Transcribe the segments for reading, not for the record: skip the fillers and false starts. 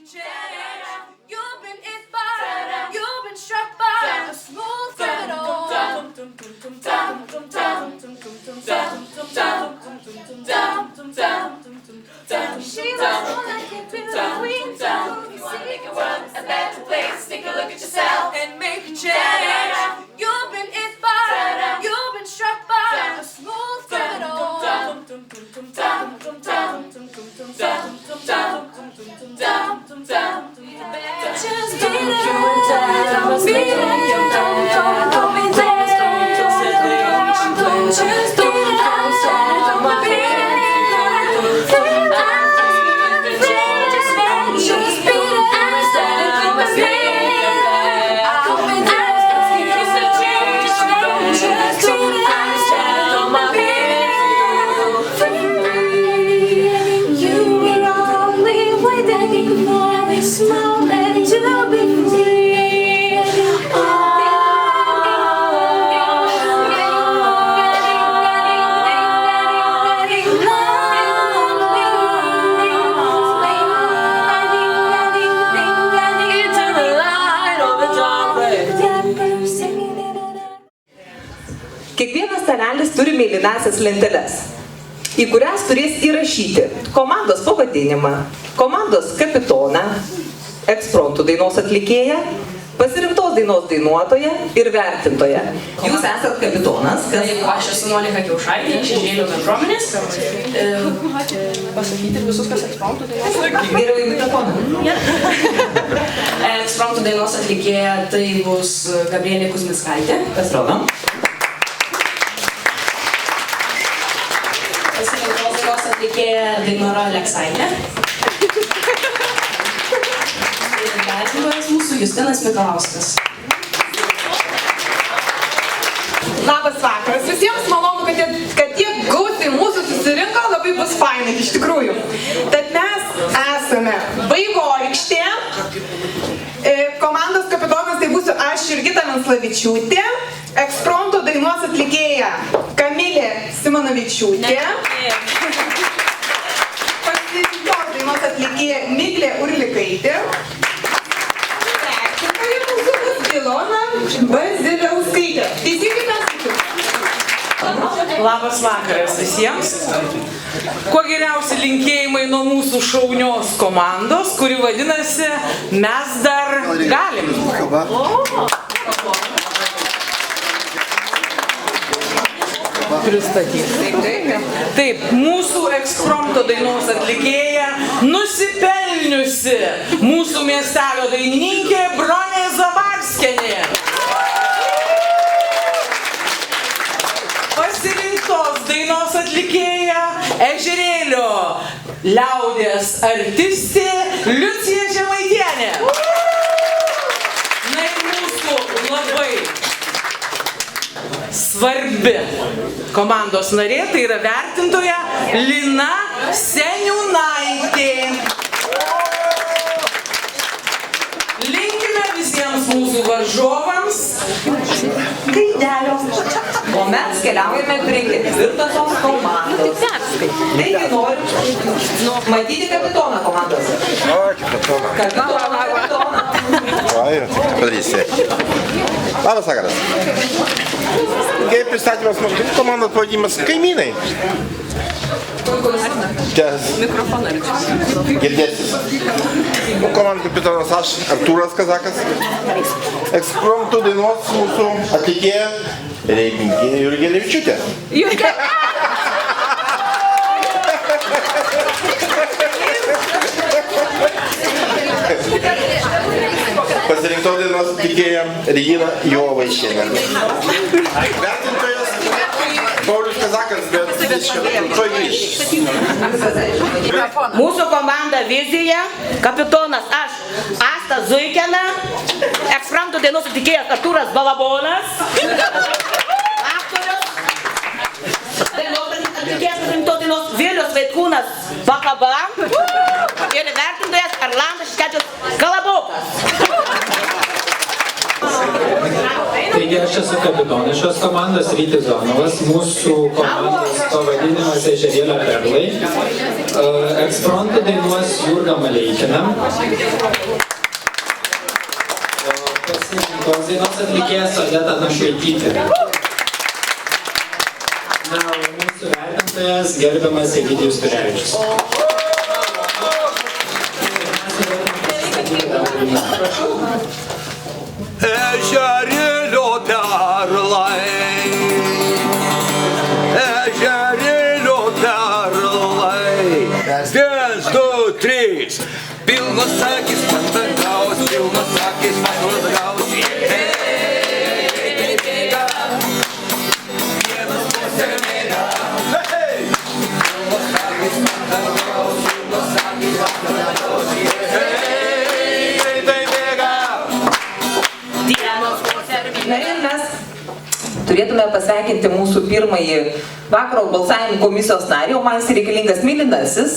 a change. You've been inspired, you've been struck by the smooth criminal. She was more like a beauty queen. You wanna make your world a better place? Take a look at yourself and make a change. You've been inspired, you've been struck by the smooth criminal. Just beat it, beat it, don't be there. Just beat it, don't be there. Kiekvienas stanelis turi mėlynąsias lenteles, į kurias turės įrašyti komandos pavadinimą, komandos kapitoną, ekspromtų dainos atlikėją, pasirinktos dainos dainuotoją ir vertintoją. Jūs esat kapitonas, kas... Aš esu Monika Kiaušaitė, iš Šešėlių bendruomenės. Pasakyti visus, kas ekspromtų dainos. Geriau į mikrofoną. Ekspromtų dainos atlikėja tai bus Gabrielė Kuzmickaitė. Pasirodom. Pasirinktos dainos atlikėja Dainora Aleksaitė. Ir vertintojas mūsų Justinas Mikalauskas. Labas vakaras. Visiems malonu, kad tiek gausiai mūsų susirinko, labai bus fainai iš tikrųjų. Tad mes esame Vaivorykštė. Komandos kapitonas tai būsiu aš, Jurgita Venslavičiūtė. Ekspromtų dainos atlikėja Kamilė Simonavičiūtė. Pasirinktos dainos atlikėja Miglė Urlikaitė. Vertintoja mūsų bus Ilona Baziliauskaitė. Teisingai perskaičiau. Labas vakaras visiems. Kuo geriausi linkėjimai nuo mūsų šaunios komandos, kuri vadinasi Mes dar galim. Pristatyti. Taip, mūsų ekspromto dainos atlikėja, nusipelniusi mūsų miestelio dainininkė Bronė Zabarskienė. Pasirinktos dainos atlikėja Ežerėlio liaudies artistė Liucija Žemaitienė. Na ir mūsų labai svarbi komandos narė, tai yra vertintoja Lina Seniūnaitė. Linkime visiems mūsų varžovams Gaidelio. O mes keliaujame prie ketvirtosios komandos. Taigi noriu matyti kapitoną komandos. Kapitoną. Padarysi. Labas vakaras. Kaip pristatymas maždaug komandos pavadinimas Kaimynai. Čia girdėsis. Komandos kapitonas aš, Artūras Kazakas. Ekspromtų dainos mūsų atlikėja Reimingė Jurgelevičiūtė. Pasirinktos dainos atlikėja Regina Jovaišienė. Vertintojas Paulius Kazakas, bet tuoj grįš. Mūsų komanda Vizija, kapitonas aš, Asta Zuikena, ekspromtų dainos atlikėjas Artūras Balabonas, aktorius, atlikėjas pasirinktos dainos Vilius Vaitkūnas Bakaba ir vertintojas Erlandas Škečius Kalabokas. Taigi aš esu kapitonas šios komandos Rytis Zonovas. Mūsų komandos pavadinimas Ežerėlio perlai. Eksfrontą dainuos Jurga Maleikinė. Pasirinktos dainos atlikėjas Odeta Našvaitytė. Na, o mūsų vertintojas gerbiamas Egidijus Turevičius. Ežerėlio perlai, ežerėlio perlai. 1, 2, 3. Pilnas akis man dangaus, pilnas akis man dangaus. Vienas pusė mėga. Pilnas akis man dangaus, pilnas akis man dangaus. Na ir mes turėtume pasveikinti mūsų pirmąjį vakaro balsavimo komisijos narį, o man jis reikalingas mylinasis.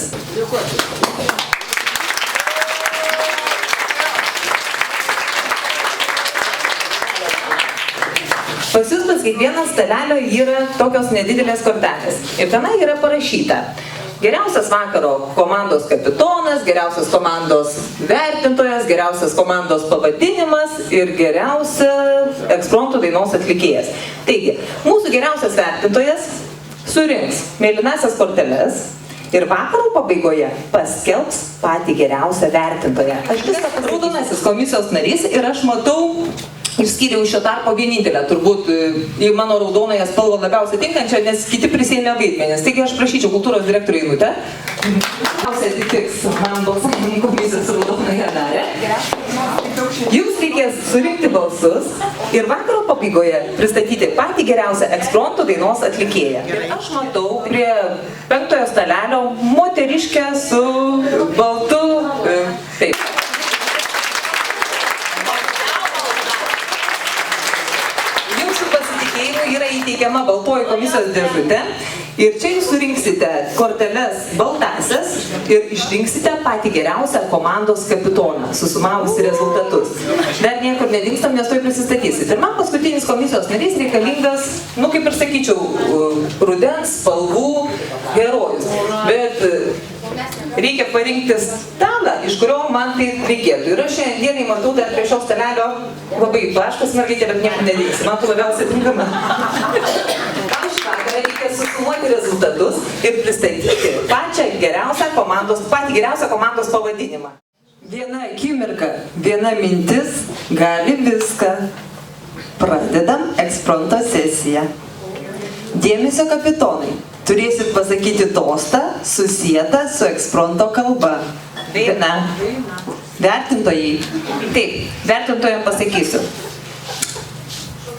Pas jūs pas kiekvieną stalelio yra tokios nedidelės kortelės. Ir tenai yra parašyta: geriausias vakaro komandos kapitonas, geriausias komandos vertintojas, geriausias komandos pavadinimas ir geriausia eksfronto dainos atlikėjas. Taigi, mūsų geriausias vertintojas surinks mėlynasias korteles ir vakaro pabaigoje paskelbs patį geriausią vertintoją. Aš visą raudonasis komisijos narys ir aš matau, išskyriau iš šio tarpo vienintelę, turbūt į mano raudonąją spalvą labiausiai tinkančią, nes kiti prisėmė vaidmenis. Taigi aš prašyčiau kultūros direktorių Einutę. Geriausiai atitiks man balsavimo komisijos raudonąją narę. Jums reikės surinkti balsus ir vakaro pabaigoje pristatyti patį geriausią eksfronto dainos atlikėją. Ir aš matau prie 5-ojo stalelio moteriškę su baltu... Taip. Yra įteikiama baltoji komisijos dėžutė ir čia jūs surinksite korteles baltasias ir išrinksite patį geriausią komandos kapitoną, susumavusi rezultatus. Dar niekur nedingstam, nes to prisistatysit. Ir man paskutinis komisijos narys reikalingas, nu kaip ir sakyčiau, rudens spalvų herojus. Bet reikia parinkti stalą, iš kurio man tai reikėtų. Ir aš šiandienai matau dar prie šio stalelio labai plaškas mergaitė, bet niekur nedingsi. Man tu labiausiai tinkama. Tam šį vakarą reikia susumuoti rezultatus ir pristatyti patį geriausią komandos pavadinimą. Viena akimirka, viena mintis gali viską. Pradedam eksfronto sesiją. Dėmesio kapitonai. Turėsit pasakyti tostą susietą su eksfronto kalba. Daina. Vertintojai. Taip, vertintojam pasakysiu.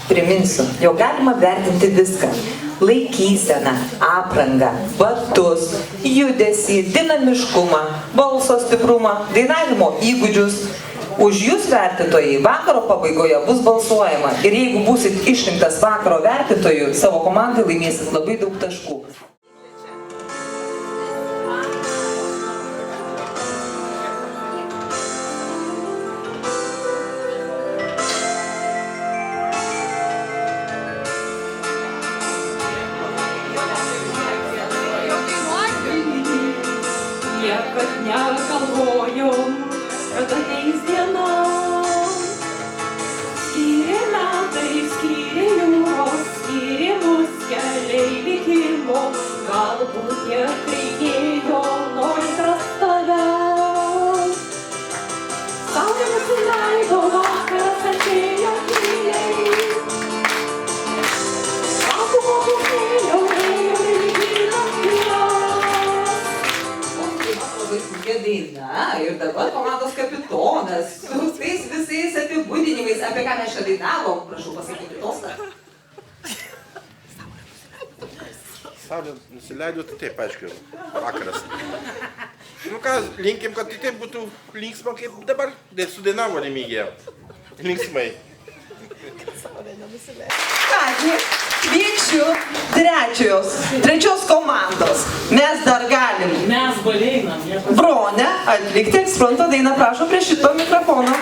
Priminsiu, jau galima vertinti viską. Laikyseną, aprangą, batus, judesį, dinamiškumą, balso stiprumą, dainavimo įgūdžius. Už jūs vertintojai vakaro pabaigoje bus balsuojama ir jeigu būsit išrinktas vakaro vertintojų, savo komandai laimėsit labai daug taškų. Niekad negalvojom, kad ateis diena. Skyrė metai, skyrė jūros, skyrė mus keliai likimo. Galbūt tiek reikėjo, norint rast tave. Saulė nusileido, vakaras atėjo tyliai. Kapumo kūnėjo, ėjo lygiai nakties. Daina ir dabar komandos kapitonas su tais visais apibūdinimais, apie ką mes čia dainavom, prašau pasakyti tostą. Saulė nusileido, tai taip, aišku, vakaras. Nu ką, linkim, kad tai taip būtų linksma kaip dabar, dėl sudainavo Remigija. Linksmai. Kągi, kviečiu trečios komandos. Mes dar galim. Mes baleinam. Bronę atlikti eksfronto dainą, prašau, prie šito mikrofono.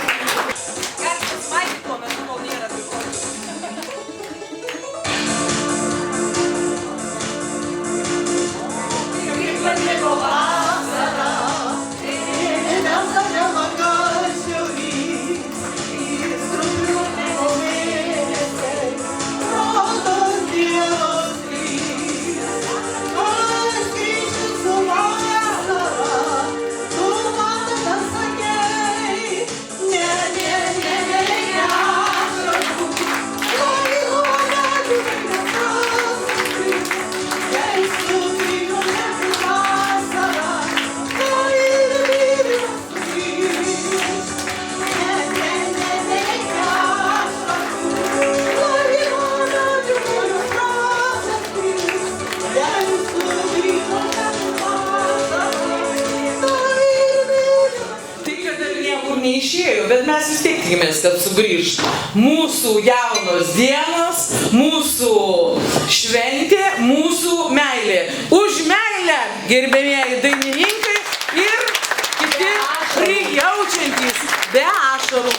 neišėjo, bet mes vis tiek tikimės, kad sugrįž mūsų jaunos dienos, mūsų šventė, mūsų meilė. Už meilę, gerbėmieji dainininkai ir kiti prijaučiantys be ašarų.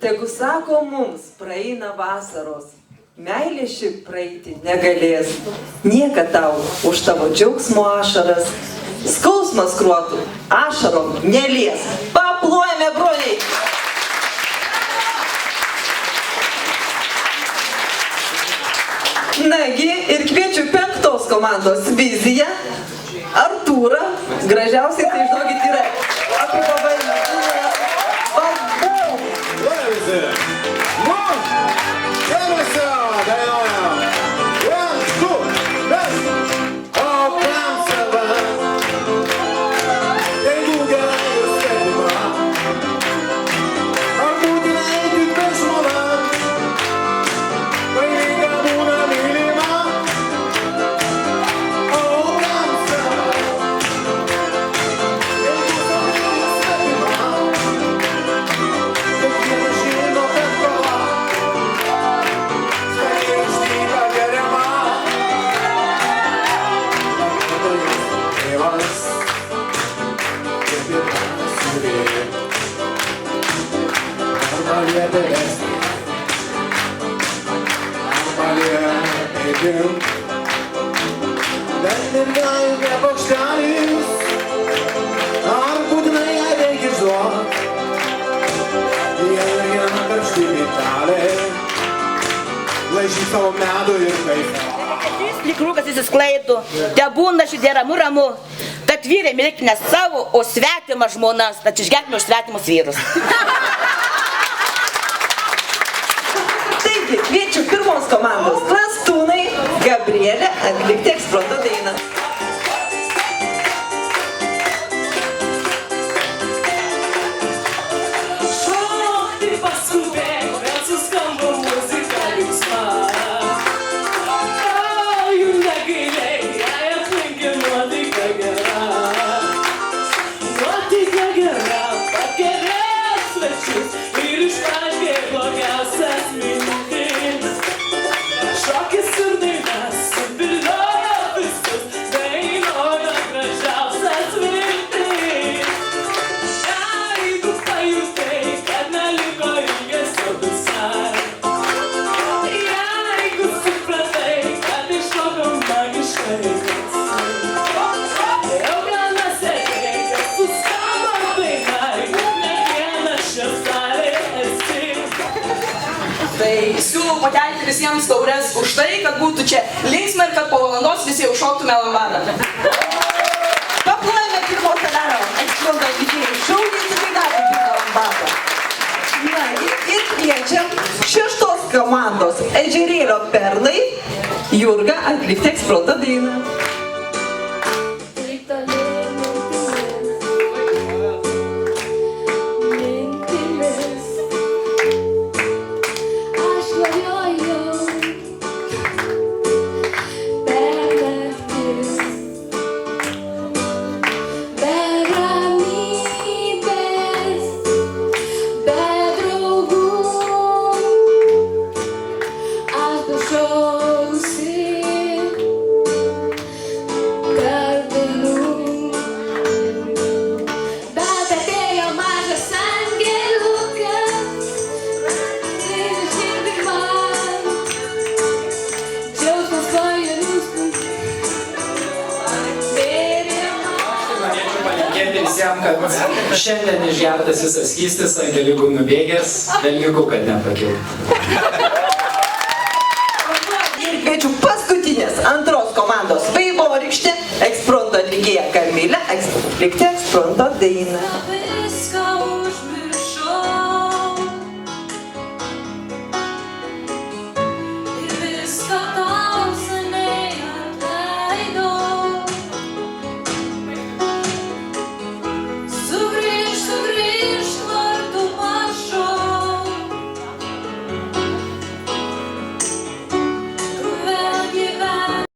Tegu sako mums, praeina vasaros, meilė ši praeiti negalės. Niekad tau už tavo džiaugsmo ašaras, skausmas kruotų, ašarom nelies. Paplojame, broliai! Nagi, ir kviečiu 5 komandos viziją. Artūrą, gražiausiai tai žinokit yra apie pabaigą. Krūkas įsisklaido, te būna šitė ramu, tad vyrai mylėk ne savo, o svetimą žmonas, tad išgerkime už svetimus vyrus. Taigi, kviečiu 1 komandos Klastūnai, Gabrielė atlikti Eksfronto dainą. Šokti paskubėk, vėl suskamba muzika linksma. Jų negailėk, jei aplinki nuotaika gera. Nuotaika gera, pagerės svečius ir ištraukė blogiausias mintis. Šokis ir dainas suviliojo visus, dainuoja gražiausias viltis. Jeigu pajutai, kad neliko ilgesio visai, jeigu supratai, kad iššokau magiškai, jau gana seniai, kad suskamba daina, juk ne vienas čia salėje esi. Tai siūlau pakelti visiems taures už tai, kad būtų čia linksma ir kad po valandos visi jau šoktume lambadą. Paplojame 1 daro Eksfronto atlikėjai, šauniai sudainavo 1 lambadą. Na ir kviečiam 6 komandos Ežerėlio perlai Jurgą atlikti Eksfronto dainą. Visiems, kad šiandien išgertas visas skystis, angeliukų nubėgęs, velniukų, kad nepakiltų. Ir kviečiu paskutinės 2 komandos vaivorykštė Eksfronto atlikėja Kamilę atlikti Eksfronto dainą.